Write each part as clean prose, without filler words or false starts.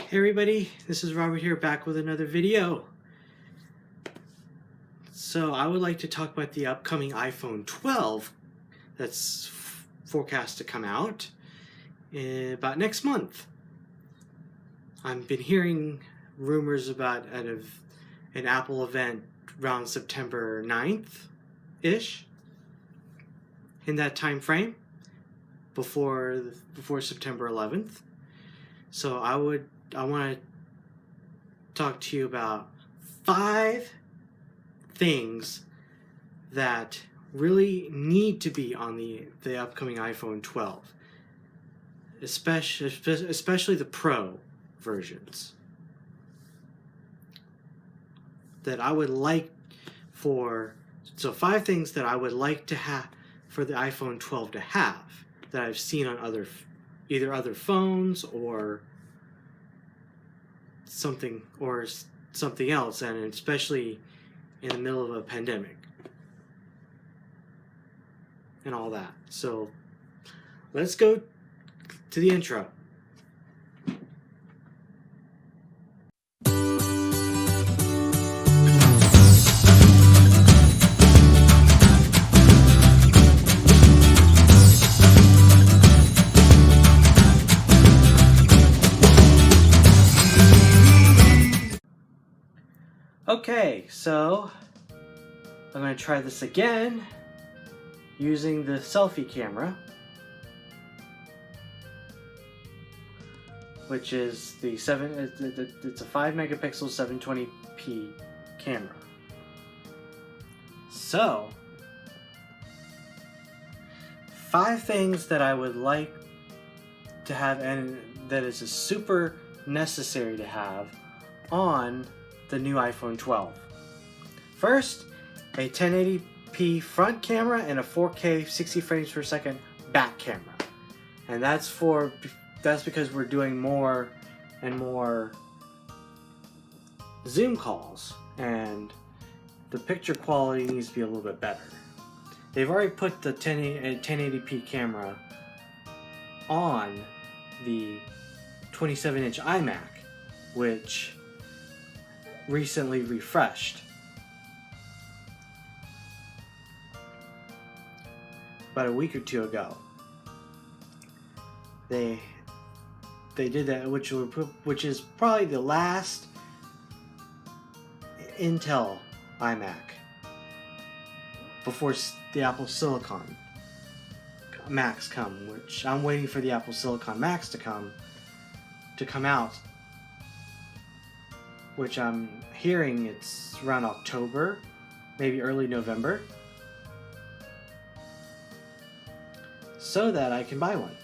Hey everybody, this is Robert here, back with another video. So I would like to talk about the upcoming iPhone 12 that's forecast to come out about next month. I've been hearing rumors about an Apple event around September 9th-ish, in that time frame, before September 11th. So I want to talk to you about 5 things that really need to be on the upcoming iPhone 12, especially the Pro versions, that I would like for. So 5 things that I would like to have for the iPhone 12 to have, that I've seen on either other phones or something else, and especially in the middle of a pandemic and all that. So let's go to the intro. Okay, so I'm going to try this again using the selfie camera, which is it's a 5 megapixel 720p camera. So 5 things that I would like to have, and that is a super necessary to have on the new iPhone 12. First, a 1080p front camera and a 4K 60 frames per second back camera. And that's because we're doing more and more Zoom calls, and the picture quality needs to be a little bit better. They've already put the 1080p camera on the 27-inch iMac, which recently refreshed about a week or two ago. They did that, which is probably the last Intel iMac before the Apple Silicon Macs come, which I'm waiting for the Apple Silicon Macs to come out, which I'm hearing it's around October, maybe early November, so that I can buy one.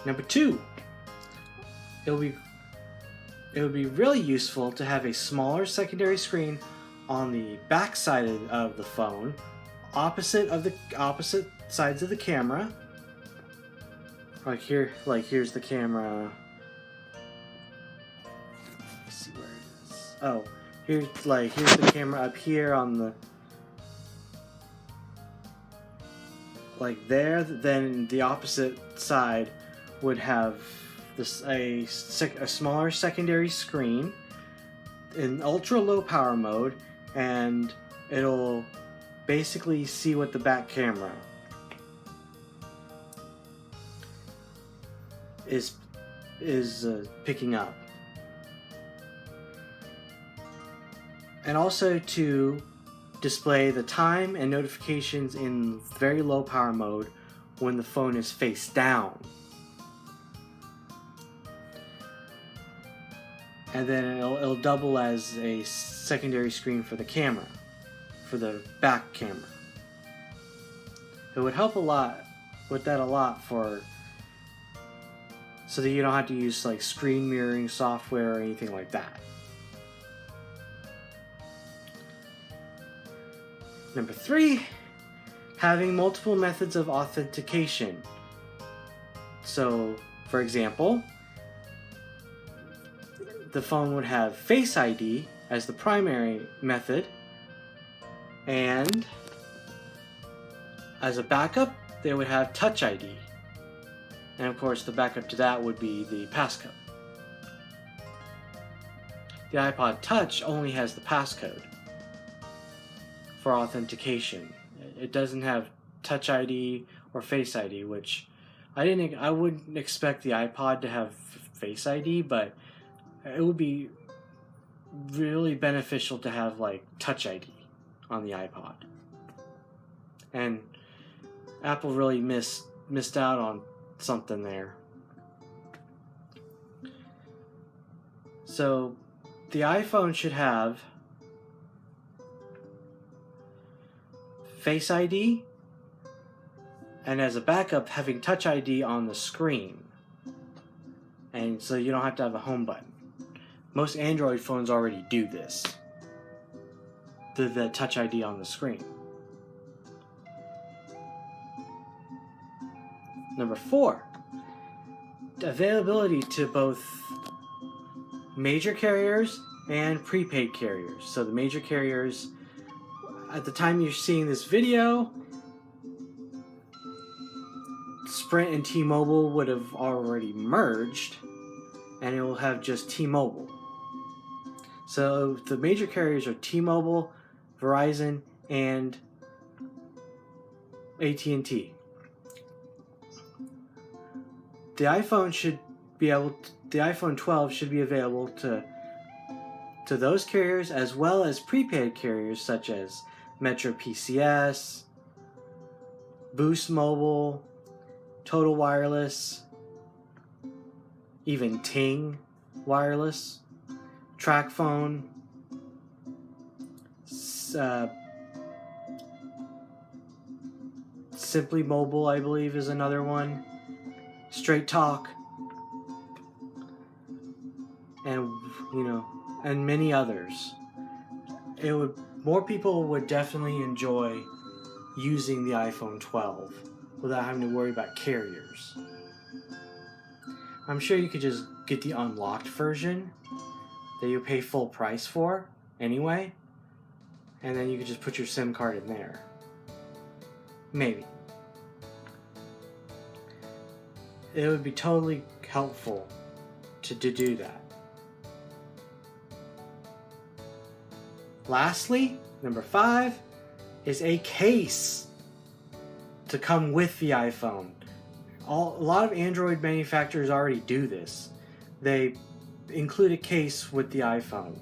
Number 2, it would be really useful to have a smaller secondary screen on the back side of the phone, opposite sides of the camera. Here's the camera. Let's see where it is. Oh, here's the camera up here on the, there. Then the opposite side would have a smaller secondary screen in ultra low power mode, and it'll basically see what the back camera is picking up. And also to display the time and notifications in very low power mode when the phone is face down. And then it'll double as a secondary screen for the camera, for the back camera. It would help a lot with that, so that you don't have to use screen mirroring software or anything like that. Number 3, having multiple methods of authentication. So, for example, the phone would have Face ID as the primary method, and as a backup, they would have Touch ID. And of course, the backup to that would be the passcode. The iPod Touch only has the passcode for authentication. It doesn't have Touch ID or Face ID, which I wouldn't expect the iPod to have Face ID, but it would be really beneficial to have like Touch ID on the iPod. And Apple really missed out on something there. So the iPhone should have Face ID, and as a backup, having Touch ID on the screen. And so you don't have to have a home button. Most Android phones already do this. The Touch ID on the screen. Number 4, availability to both major carriers and prepaid carriers. So the major carriers, at the time you're seeing this video, Sprint and T-Mobile would have already merged, and it will have just T-Mobile. So the major carriers are T-Mobile, Verizon, and AT&T. The iPhone 12 should be available to those carriers, as well as prepaid carriers such as Metro PCS, Boost Mobile, Total Wireless, even Ting Wireless, TracFone, Simply Mobile, I believe, is another one. Straight Talk, and and many others. More people would definitely enjoy using the iPhone 12 without having to worry about carriers. I'm sure you could just get the unlocked version that you pay full price for anyway, and then you could just put your SIM card in there. Maybe. It would be totally helpful to do that. Lastly, number 5 is a case to come with the iPhone. A lot of Android manufacturers already do this. They include a case with the iPhone.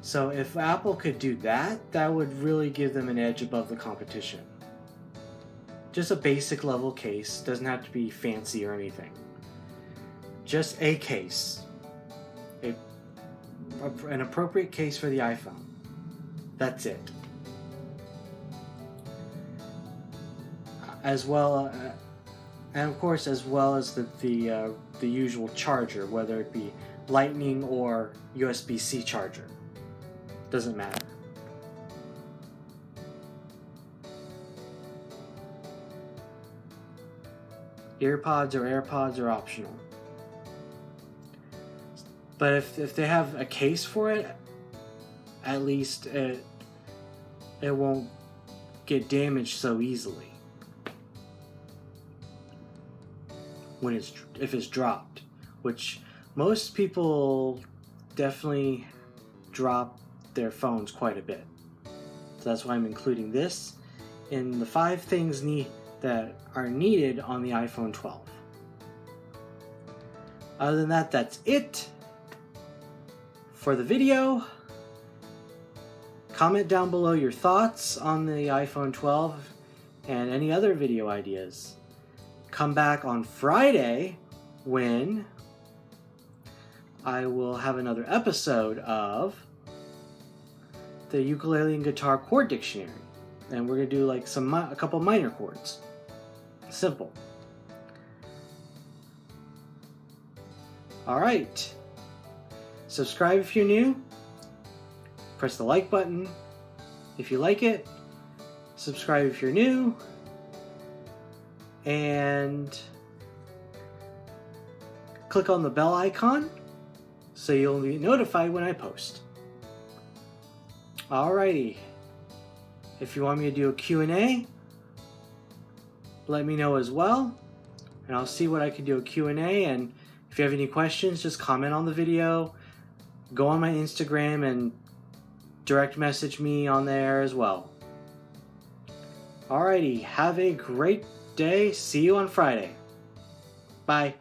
So if Apple could do that, that would really give them an edge above the competition. Just a basic level case, doesn't have to be fancy or anything. Just a case. An appropriate case for the iPhone. That's it. As well, and of course, as well as the usual charger, whether it be Lightning or USB-C charger. Doesn't matter. Earpods or AirPods are optional. But if they have a case for it, at least it won't get damaged so easily if it's dropped, which most people definitely drop their phones quite a bit. So that's why I'm including this in the 5 things that are needed on the iPhone 12. Other than that, that's it for the video. Comment down below your thoughts on the iPhone 12 and any other video ideas. Come back on Friday when I will have another episode of the Ukulele and Guitar Chord Dictionary. And we're going to do like a couple minor chords. Simple. Alright. Subscribe if you're new. Press the like button if you like it. Subscribe if you're new. And click on the bell icon so you'll be notified when I post. Alrighty. If you want me to do a Q&A, let me know as well, and I'll see what I can do a Q&A. And if you have any questions, just comment on the video. Go on my Instagram and direct message me on there as well. Alrighty, have a great day. See you on Friday. Bye.